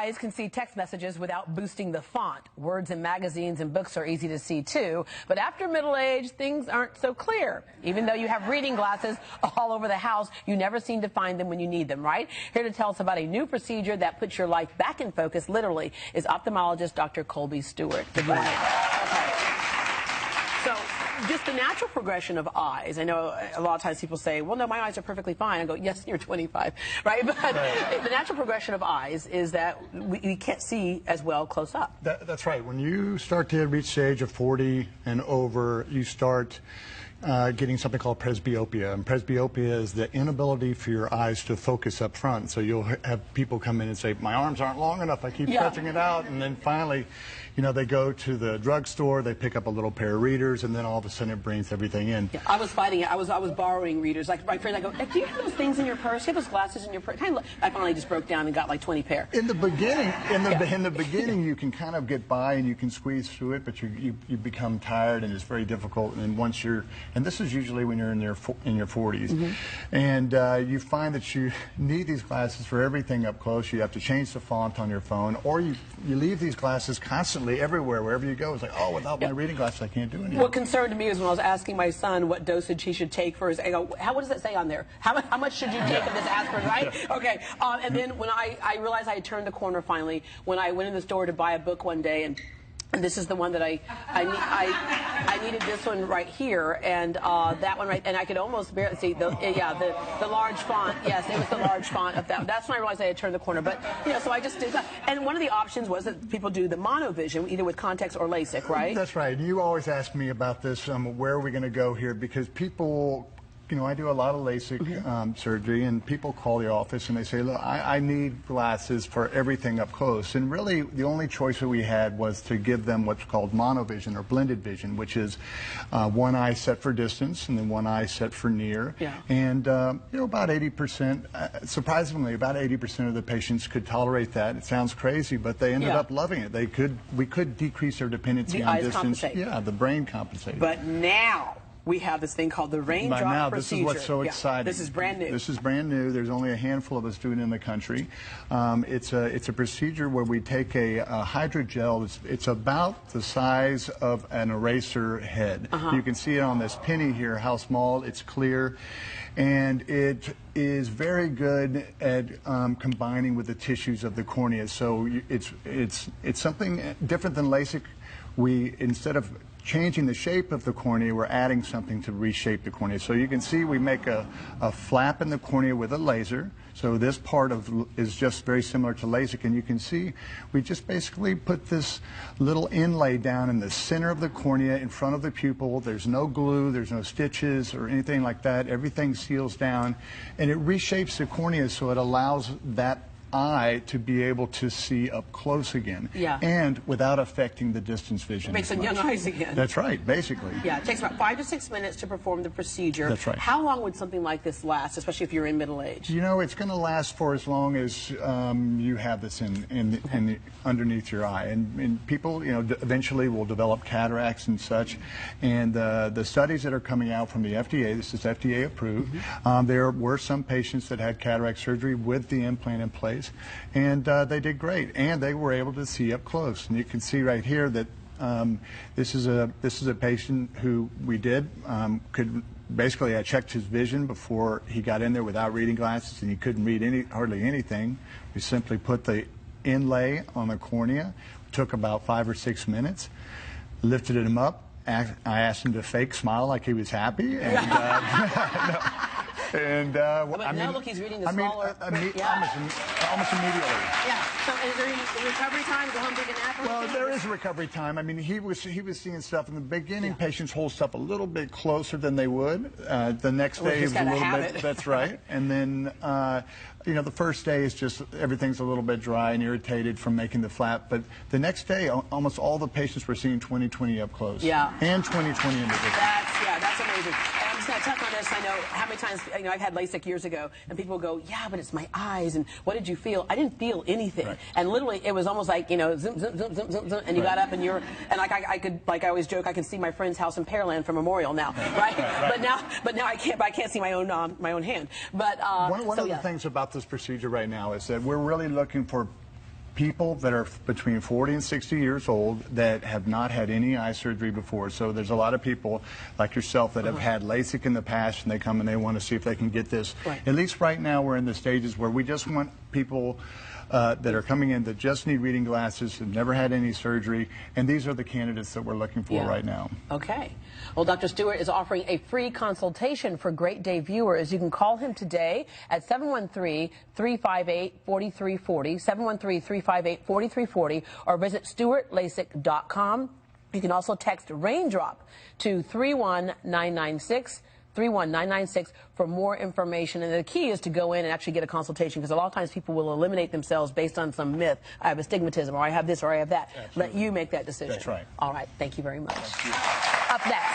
eyes can see text messages without boosting the font. Words in magazines and books are easy to see too, but after middle age, things aren't so clear. Even though you have reading glasses all over the house, you never seem to find them when you need them, right? Here to tell us about a new procedure that puts your life back in focus, literally, is ophthalmologist Dr. Colby Stewart. Good morning. Okay. So, just the natural progression of eyes. I know a lot of times people say, well, no, my eyes are perfectly fine. I go, yes, you're 25, right? But the natural progression of eyes is that we can't see as well close up. That's right. When you start to reach the age of 40 and over, you start getting something called presbyopia. And presbyopia is the inability for your eyes to focus up front. So you'll have people come in and say, my arms aren't long enough, I keep stretching it out. And then finally, you know, they go to the drugstore, they pick up a little pair of readers, and then all of a sudden it brings everything in. Yeah, I was fighting it. I was borrowing readers. Like my friends, I go, do you have those things in your purse? Do you have those glasses in your purse? I finally just broke down and got like 20 pair. In the beginning, in the beginning, you can kind of get by and you can squeeze through it, but you become tired and it's very difficult. And once you're, and this is usually when you're in your 40s, and you find that you need these glasses for everything up close. You have to change the font on your phone, or you leave these glasses constantly everywhere, wherever you go. It's like, oh, without my reading glasses, I can't do anything. What concerned me is when I was asking my son what dosage he should take for his, I go, what does it say on there? How much should you take of this aspirin, right? Okay. And then when I realized I had turned the corner finally, when I went in the store to buy a book one day, and this is the one that I needed this one right here, and that one right, and I could almost barely see the large font. Yes, it was the large font of that. That's when I realized I had turned the corner. But you know, so I just did that. And one of the options was that people do the monovision, either with contacts or LASIK, right? That's right. You always ask me about this. Where are we going to go here? Because people. You know, I do a lot of LASIK surgery, and people call the office and they say, look, I need glasses for everything up close. And really, the only choice that we had was to give them what's called monovision or blended vision, which is one eye set for distance and then one eye set for near. Yeah. And, you know, about 80%, surprisingly, about 80% of the patients could tolerate that. It sounds crazy, but they ended up loving it. We could decrease their dependency on distance. Compensate. Yeah, the brain compensates. But now we have this thing called the raindrop procedure. This is what's so exciting. This is brand new. This is brand new. There's only a handful of us doing it in the country. It's a procedure where we take a hydrogel. It's about the size of an eraser head. You can see it on this penny here, how small. It's clear. And it is very good at combining with the tissues of the cornea. So it's something different than LASIK. Instead of changing the shape of the cornea, we're adding something to reshape the cornea. So you can see we make a flap in the cornea with a laser. So this part is just very similar to LASIK, and you can see we just basically put this little inlay down in the center of the cornea in front of the pupil. There's no glue, there's no stitches or anything like that. Everything seals down, and it reshapes the cornea so it allows that eye to be able to see up close again, and without affecting the distance vision. Makes them young eyes again. That's right, basically. Yeah, it takes about 5 to 6 minutes to perform the procedure. That's right. How long would something like this last, especially if you're in middle age? You know, it's going to last for as long as you have this underneath your eye, and people, you know, eventually will develop cataracts and such. And the studies that are coming out from the FDA, this is FDA approved. There were some patients that had cataract surgery with the implant in place, and they did great, and they were able to see up close. And you can see right here that this is a patient who we did basically I checked his vision before he got in there without reading glasses, and he couldn't read hardly anything. We simply put the inlay on the cornea. It took about 5 or 6 minutes. Lifted him up. I asked him to fake smile like he was happy, and. I mean, now look, he's reading the smaller. Almost immediately. Yeah. So is there any recovery time? Go home, take a nap? Well, there is recovery time. I mean, he was seeing stuff in the beginning. Patients hold stuff a little bit closer than they would. The next day is a little bit. That's right. And then, you know, the first day is just everything's a little bit dry and irritated from making the flap. But the next day, almost all the patients were seeing 20/20 up close. Yeah. And 20/20 in the distance. That's amazing. And I'm just going to touch on this. I know how many times, you know, I've had LASIK years ago, and people go, yeah, but it's my eyes, and what did you feel? I didn't feel anything. Right. And literally, it was almost like, you know, zoom, zoom, zoom, zoom, zoom, zoom, and you got up, and you're, and like I could, like I always joke, I can see my friend's house in Pearland from Memorial now, right? But now I can't see my own hand. But one of the things about this procedure right now is that we're really looking for people that are between 40 and 60 years old that have not had any eye surgery before. So there's a lot of people like yourself that have had LASIK in the past, and they come and they want to see if they can get this. Right. At least right now we're in the stages where we just want people that are coming in that just need reading glasses, have never had any surgery, and these are the candidates that we're looking for right now. Okay. Well, Dr. Stewart is offering a free consultation for Great Day viewers. You can call him today at 713-358-4340, 713-358-4340, or visit stewartlasik.com. You can also text Raindrop to 31996. 31996 for more information. And the key is to go in and actually get a consultation, because a lot of times people will eliminate themselves based on some myth. I have astigmatism, or I have this, or I have that. Absolutely. Let you make that decision. That's right. All right. Thank you very much. Up next.